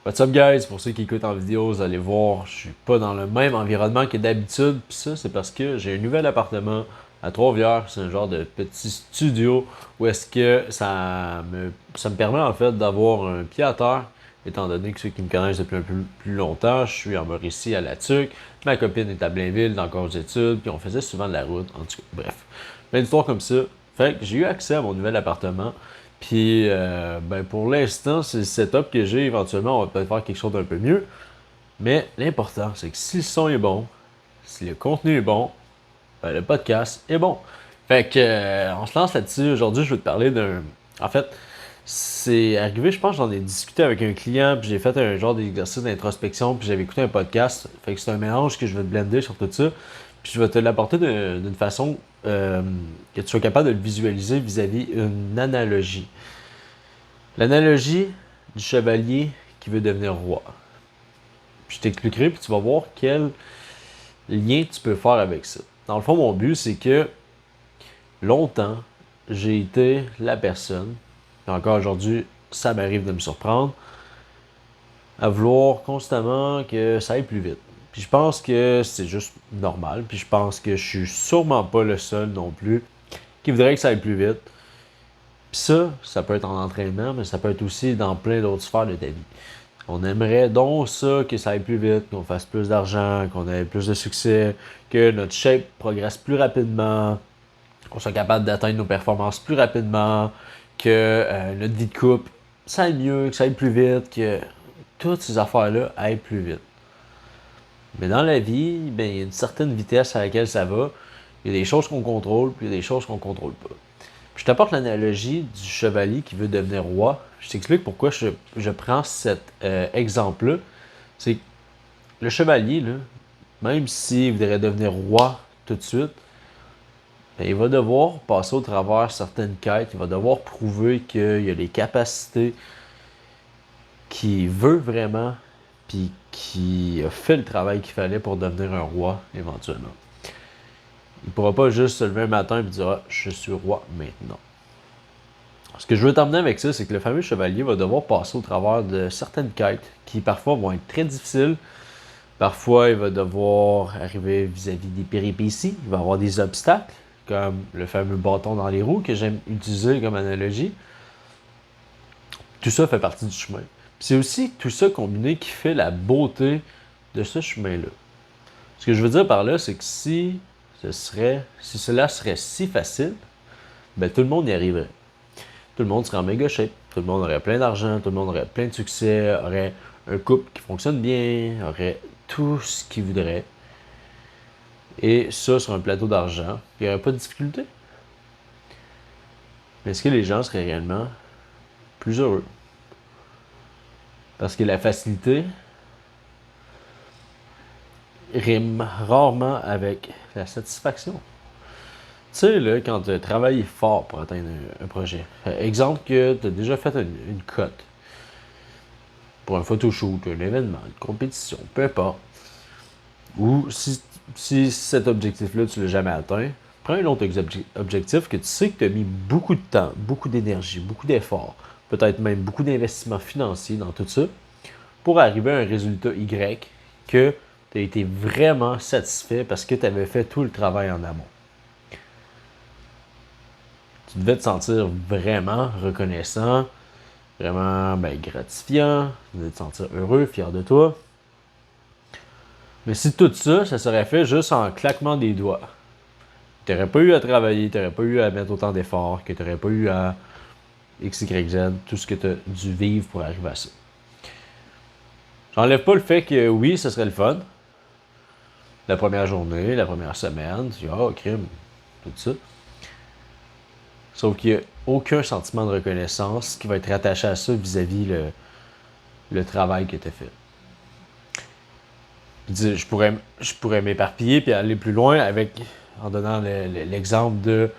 What's up guys, pour ceux qui écoutent en vidéo, vous allez voir, je suis pas dans le même environnement que d'habitude. Puis ça, c'est parce que j'ai un nouvel appartement à Trois-Rivières. C'est un genre de petit studio où est-ce que ça me permet en fait d'avoir un pied à terre. Étant donné que ceux qui me connaissent depuis un peu plus longtemps, je suis en Mauricie à La Tuque. Ma copine est à Blainville dans le corps d'études, puis on faisait souvent de la route. En tout cas, bref, plein d'histoires comme ça. Fait que j'ai eu accès à mon nouvel appartement. Puis, pour l'instant, c'est le setup que j'ai. Éventuellement, on va peut-être faire quelque chose d'un peu mieux. Mais l'important, c'est que si le son est bon, si le contenu est bon, ben, le podcast est bon. Fait que, on se lance là-dessus. Aujourd'hui, je vais te parler d'un. En fait, c'est arrivé, je pense, j'en ai discuté avec un client, puis j'ai fait un genre d'exercice d'introspection, puis j'avais écouté un podcast. Fait que c'est un mélange que je vais te blender sur tout ça. Puis je vais te l'apporter d'une façon que tu sois capable de le visualiser vis-à-vis une analogie. L'analogie du chevalier qui veut devenir roi. Puis je t'expliquerai, puis tu vas voir quel lien tu peux faire avec ça. Dans le fond, mon but, c'est que longtemps, j'ai été la personne, et encore aujourd'hui, ça m'arrive de me surprendre, à vouloir constamment que ça aille plus vite. Puis je pense que c'est juste normal, puis je pense que je suis sûrement pas le seul non plus qui voudrait que ça aille plus vite. Puis ça peut être en entraînement, mais ça peut être aussi dans plein d'autres sphères de ta vie. On aimerait donc ça, que ça aille plus vite, qu'on fasse plus d'argent, qu'on ait plus de succès, que notre shape progresse plus rapidement, qu'on soit capable d'atteindre nos performances plus rapidement, que notre vie de couple, ça aille mieux, que ça aille plus vite, que toutes ces affaires-là aillent plus vite. Mais dans la vie, ben, il y a une certaine vitesse à laquelle ça va. Il y a des choses qu'on contrôle, puis il y a des choses qu'on contrôle pas. Puis je t'apporte l'analogie du chevalier qui veut devenir roi. Je t'explique pourquoi je prends cet exemple-là. C'est que le chevalier, là, même s'il voudrait devenir roi tout de suite, ben, il va devoir passer au travers certaines quêtes. Il va devoir prouver qu'il a les capacités qu'il veut vraiment, puis qui a fait le travail qu'il fallait pour devenir un roi éventuellement. Il ne pourra pas juste se lever un matin et dire ah, je suis roi maintenant. Ce que je veux t'emmener avec ça, c'est que le fameux chevalier va devoir passer au travers de certaines quêtes qui parfois vont être très difficiles. Parfois, il va devoir arriver vis-à-vis des péripéties. Il va avoir des obstacles, comme le fameux bâton dans les roues que j'aime utiliser comme analogie. Tout ça fait partie du chemin. C'est aussi tout ça combiné qui fait la beauté de ce chemin-là. Ce que je veux dire par là, c'est que si cela serait si facile, ben tout le monde y arriverait. Tout le monde serait en méga shape. Tout le monde aurait plein d'argent, tout le monde aurait plein de succès, aurait un couple qui fonctionne bien, aurait tout ce qu'il voudrait. Et ça sur un plateau d'argent, il n'y aurait pas de difficulté. Mais est-ce que les gens seraient réellement plus heureux? Parce que la facilité rime rarement avec la satisfaction. Tu sais, là, quand tu as travaillé fort pour atteindre un projet. Exemple que tu as déjà fait une cote pour un photoshoot, un événement, une compétition, peu importe. Ou si cet objectif-là, tu ne l'as jamais atteint, prends un autre objectif que tu sais que tu as mis beaucoup de temps, beaucoup d'énergie, beaucoup d'efforts, peut-être même beaucoup d'investissements financiers dans tout ça, pour arriver à un résultat Y que tu as été vraiment satisfait parce que tu avais fait tout le travail en amont. Tu devais te sentir vraiment reconnaissant, vraiment gratifiant, tu devais te sentir heureux, fier de toi. Mais si tout ça, ça serait fait juste en claquement des doigts, tu n'aurais pas eu à travailler, tu n'aurais pas eu à mettre autant d'efforts, que tu n'aurais pas eu à X, Y, Z, tout ce que tu as dû vivre pour arriver à ça. J'enlève pas le fait que oui, ce serait le fun. La première journée, la première semaine, tu dis ah, crime, tout ça. Sauf qu'il n'y a aucun sentiment de reconnaissance qui va être rattaché à ça vis-à-vis le travail que tu as fait. Je pourrais m'éparpiller et aller plus loin en donnant l'exemple de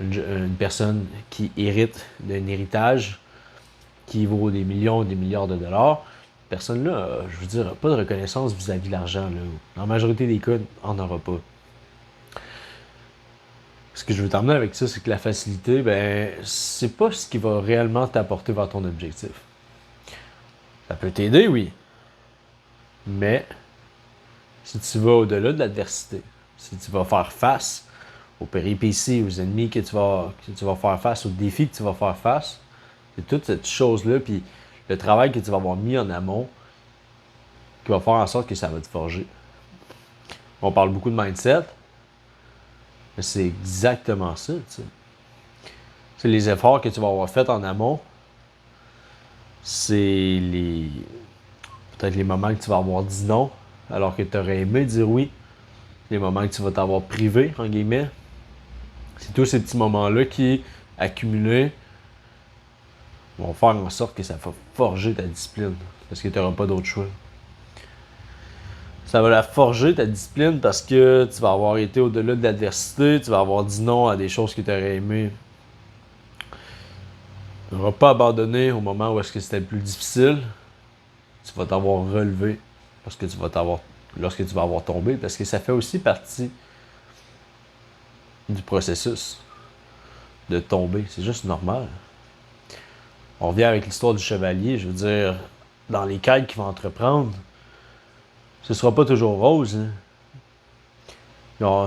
une personne qui hérite d'un héritage qui vaut des millions, des milliards de dollars. Cette personne-là, je veux dire, pas de reconnaissance vis-à-vis de l'argent. Là. Dans la majorité des cas, on n'en aura pas. Ce que je veux t'emmener avec ça, c'est que la facilité, ben, c'est pas ce qui va réellement t'apporter vers ton objectif. Ça peut t'aider, oui. Mais si tu vas au-delà de l'adversité, si tu vas faire face aux péripéties, aux ennemis que tu vas faire face, aux défis que tu vas faire face, c'est toute cette chose-là, puis le travail que tu vas avoir mis en amont qui va faire en sorte que ça va te forger. On parle beaucoup de mindset, mais c'est exactement ça, tu sais. C'est les efforts que tu vas avoir faits en amont, c'est les peut-être les moments que tu vas avoir dit non, alors que tu aurais aimé dire oui, les moments que tu vas t'avoir privé, en guillemets. C'est tous ces petits moments-là qui, accumulés, vont faire en sorte que ça va forger ta discipline, parce que tu n'auras pas d'autre choix. Ça va la forger, ta discipline, parce que tu vas avoir été au-delà de l'adversité, tu vas avoir dit non à des choses que tu aurais aimé. Tu n'auras pas abandonné au moment où est-ce que c'était le plus difficile. Tu vas t'avoir relevé lorsque tu vas avoir tombé, parce que ça fait aussi partie du processus de tomber. C'est juste normal. On revient avec l'histoire du chevalier. Je veux dire, dans les quêtes qu'il va entreprendre, ce sera pas toujours rose. Hein.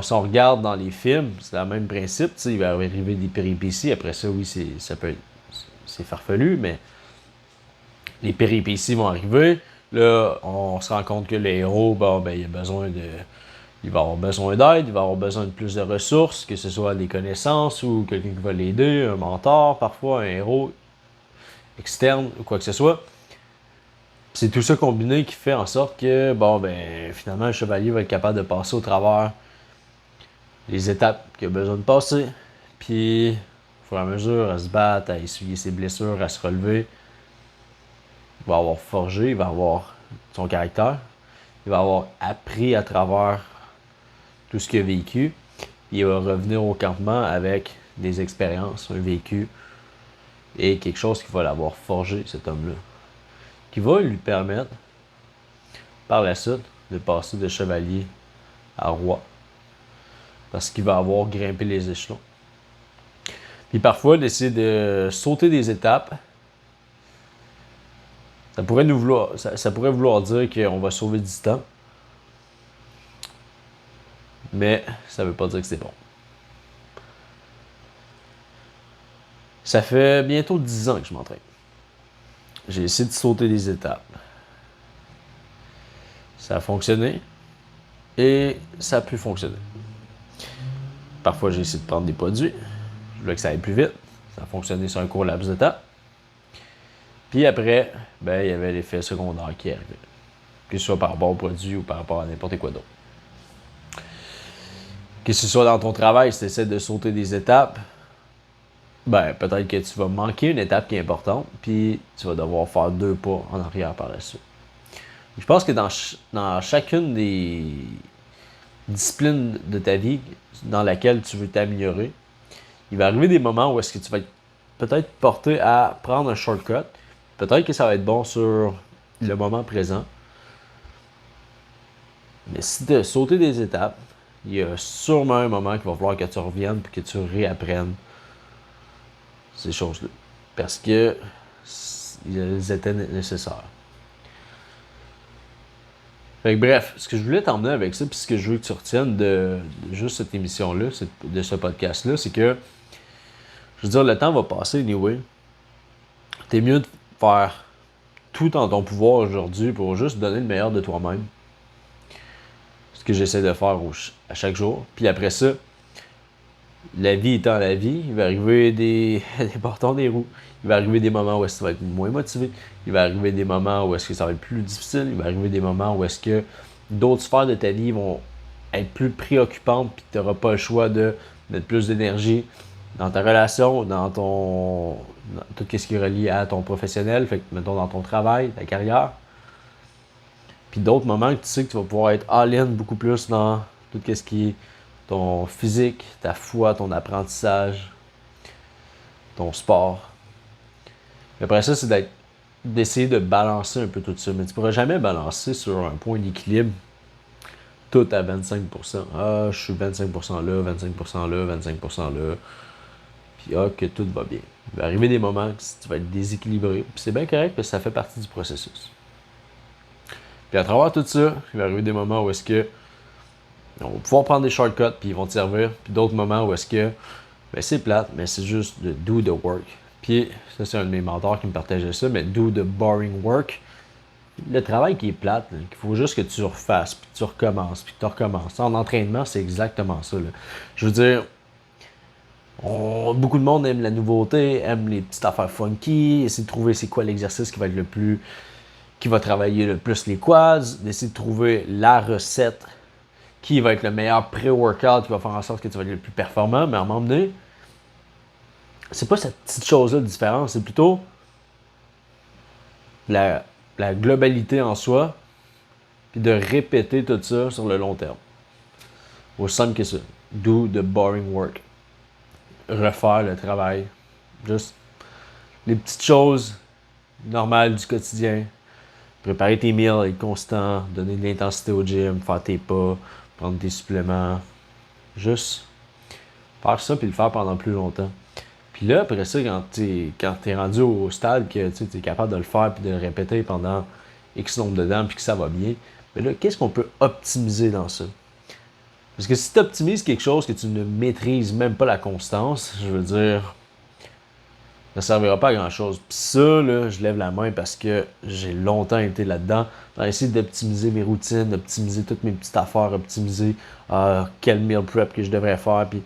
Si on regarde dans les films, c'est le même principe. Il va arriver des péripéties. Après ça, oui, c'est farfelu, mais les péripéties vont arriver. Là, on se rend compte que le héros, il va avoir besoin d'aide, il va avoir besoin de plus de ressources, que ce soit des connaissances ou quelqu'un qui va l'aider, un mentor, parfois un héros externe ou quoi que ce soit. C'est tout ça combiné qui fait en sorte que, finalement, le chevalier va être capable de passer au travers les étapes qu'il a besoin de passer. Puis, au fur et à mesure, à se battre, à essuyer ses blessures, à se relever, il va avoir forgé, il va avoir son caractère, il va avoir appris à travers tout ce qu'il a vécu. Il va revenir au campement avec des expériences, un vécu et quelque chose qui va l'avoir forgé, cet homme-là. Qui va lui permettre, par la suite, de passer de chevalier à roi. Parce qu'il va avoir grimpé les échelons. Puis parfois, d'essayer de sauter des étapes, ça pourrait vouloir dire qu'on va sauver du temps. Mais ça veut pas dire que c'est bon. Ça fait bientôt 10 ans que je m'entraîne. J'ai essayé de sauter des étapes. Ça a fonctionné et ça a pu fonctionner. Parfois, j'ai essayé de prendre des produits. Je voulais que ça aille plus vite. Ça a fonctionné sur un court laps de temps. Puis après, il y avait l'effet secondaire qui arrivait. Que ce soit par rapport au produit ou par rapport à n'importe quoi d'autre. Que ce soit dans ton travail, si tu essaies de sauter des étapes, peut-être que tu vas manquer une étape qui est importante, puis tu vas devoir faire 2 pas en arrière par la suite. Je pense que dans chacune des disciplines de ta vie dans laquelle tu veux t'améliorer, il va arriver des moments où est-ce que tu vas être peut-être porté à prendre un shortcut. Peut-être que ça va être bon sur le moment présent. Mais si tu as sauté des étapes, il y a sûrement un moment qu'il va falloir que tu reviennes et que tu réapprennes ces choses-là. Parce que elles étaient nécessaires. Fait que bref, ce que je voulais t'emmener avec ça, puis ce que je veux que tu retiennes de juste cette émission-là, de ce podcast-là, c'est que, je veux dire, le temps va passer anyway. T'es mieux de faire tout en ton pouvoir aujourd'hui pour juste donner le meilleur de toi-même. Ce que j'essaie de faire à chaque jour. Puis après ça, la vie étant la vie, il va arriver des bâtons, des roues. Il va arriver des moments où est-ce que tu vas être moins motivé. Il va arriver des moments où est-ce que ça va être plus difficile. Il va arriver des moments où est-ce que d'autres sphères de ta vie vont être plus préoccupantes puis tu n'auras pas le choix de mettre plus d'énergie dans ta relation, dans tout ce qui est relié à ton professionnel, fait que mettons dans ton travail, ta carrière. Puis d'autres moments que tu sais que tu vas pouvoir être all-in beaucoup plus dans tout ce qui est ton physique, ta foi, ton apprentissage, ton sport. Après ça, c'est d'essayer de balancer un peu tout ça. Mais tu ne pourras jamais balancer sur un point d'équilibre tout à 25%. Ah, je suis 25% là, 25% là, 25% là. puis que tout va bien. Il va arriver des moments que tu vas être déséquilibré, puis c'est bien correct parce que ça fait partie du processus. Puis à travers tout ça, il va arriver des moments où est-ce que on va pouvoir prendre des shortcuts, puis ils vont te servir, puis d'autres moments où est-ce que ben, c'est plate, mais c'est juste de do the work. Puis ça, c'est un de mes mentors qui me partageait ça, mais do the boring work. Le travail qui est plate, il faut juste que tu refasses, puis tu recommences, puis tu recommences. En entraînement, c'est exactement ça. Là. Je veux dire, beaucoup de monde aime la nouveauté, aime les petites affaires funky, essaie de trouver c'est quoi l'exercice qui va être le plus, qui va travailler le plus les quads, d'essayer de trouver la recette qui va être le meilleur pré-workout, qui va faire en sorte que tu vas être le plus performant, mais à un moment donné, c'est pas cette petite chose-là de différence, c'est plutôt la globalité en soi, puis de répéter tout ça sur le long terme. Aussi simple que ça. Do the boring work. Refaire le travail. Juste les petites choses normales du quotidien. Préparer tes meals, être constant, donner de l'intensité au gym, faire tes pas, prendre tes suppléments. Juste faire ça puis le faire pendant plus longtemps. Puis là, après ça, quand t'es rendu au stade que tu es capable de le faire puis de le répéter pendant X nombre de temps puis que ça va bien, mais là, qu'est-ce qu'on peut optimiser dans ça? Parce que si tu optimises quelque chose que tu ne maîtrises même pas la constance, je veux dire, ça ne servira pas à grand-chose. Puis ça, là, je lève la main parce que j'ai longtemps été là-dedans, dans essayer d'optimiser mes routines, d'optimiser toutes mes petites affaires, optimiser quel meal prep que je devrais faire. Puis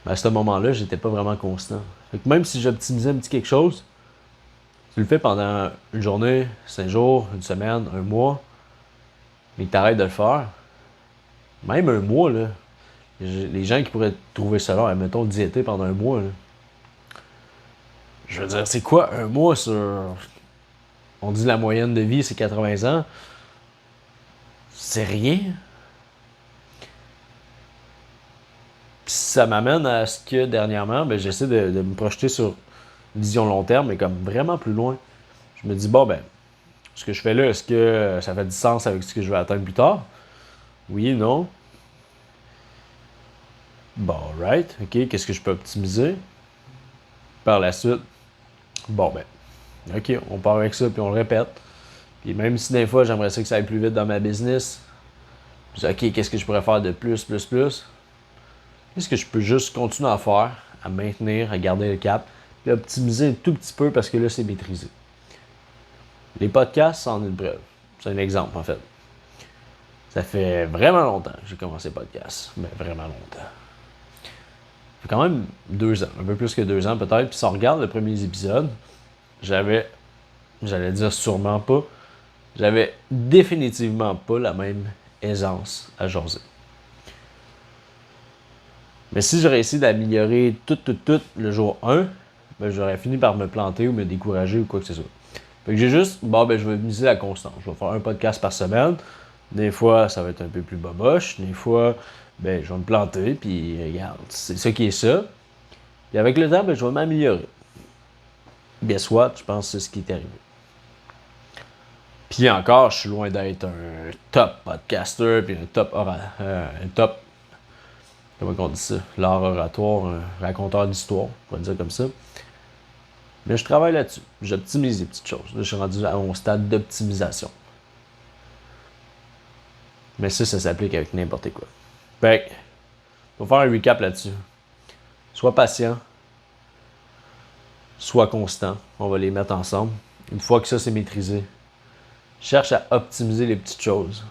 à ce moment-là, j'étais pas vraiment constant. Fait que même si j'optimisais un petit quelque chose, tu le fais pendant une journée, 5 jours, une semaine, un mois, mais que tu arrêtes de le faire, même un mois, là, les gens qui pourraient trouver ça là, mettons, diéter pendant un mois, là, je veux dire, c'est quoi un mois sur... On dit la moyenne de vie, c'est 80 ans. C'est rien. Puis ça m'amène à ce que, dernièrement, ben, j'essaie de me projeter sur une vision long terme, mais comme vraiment plus loin. Je me dis, bon, ben, ce que je fais là, est-ce que ça fait du sens avec ce que je vais atteindre plus tard? Oui, non. Bon, right. OK, qu'est-ce que je peux optimiser? Par la suite, bon, ben, OK, on part avec ça, puis on le répète. Puis même si des fois, j'aimerais ça que ça aille plus vite dans ma business, je dis, OK, qu'est-ce que je pourrais faire de plus? Qu'est-ce que je peux juste continuer à faire, à maintenir, à garder le cap, puis optimiser un tout petit peu parce que là, c'est maîtrisé. Les podcasts, c'en est une preuve. C'est un exemple, en fait. Ça fait vraiment longtemps que j'ai commencé le podcast. Mais vraiment longtemps. Ça fait quand même 2 ans, un peu plus que 2 ans peut-être. Puis si on regarde les premiers épisodes, j'allais dire sûrement pas, j'avais définitivement pas la même aisance à jaser. Mais si j'aurais essayé d'améliorer tout le jour 1, ben j'aurais fini par me planter ou me décourager ou quoi que ce soit. Fait que j'ai juste, bon ben je vais miser la constance. Je vais faire un podcast par semaine. Des fois, ça va être un peu plus boboche. Des fois, ben je vais me planter, puis regarde, c'est ça qui est ça. Puis avec le temps, ben je vais m'améliorer. Guess what? Je pense que c'est ce qui est arrivé. Puis encore, je suis loin d'être un top podcaster, puis un top, comment on dit ça? L'art oratoire, un raconteur d'histoire, on va dire comme ça. Mais je travaille là-dessus. J'optimise les petites choses. Là, je suis rendu à mon stade d'optimisation. Mais ça s'applique avec n'importe quoi. Fait que, on va faire un recap là-dessus. Sois patient. Sois constant. On va les mettre ensemble. Une fois que ça c'est maîtrisé, cherche à optimiser les petites choses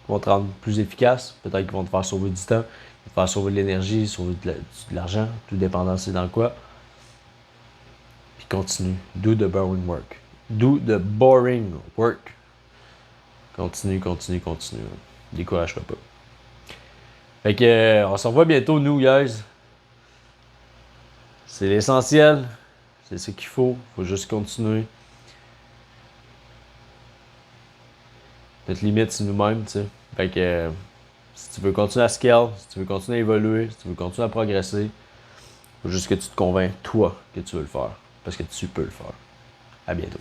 qui vont te rendre plus efficace. Peut-être qu'ils vont te faire sauver du temps, te faire sauver de l'énergie, sauver de l'argent, tout dépendant c'est dans quoi. Puis continue. Do the boring work. Do the boring work. Continue. Décourage-toi pas. Fait que, on se revoit bientôt, nous, guys. C'est l'essentiel. C'est ce qu'il faut. Faut juste continuer. Notre limite, c'est nous-mêmes, tu sais. Fait que, si tu veux continuer à scale, si tu veux continuer à évoluer, si tu veux continuer à progresser, faut juste que tu te convaincs, toi, que tu veux le faire. Parce que tu peux le faire. À bientôt.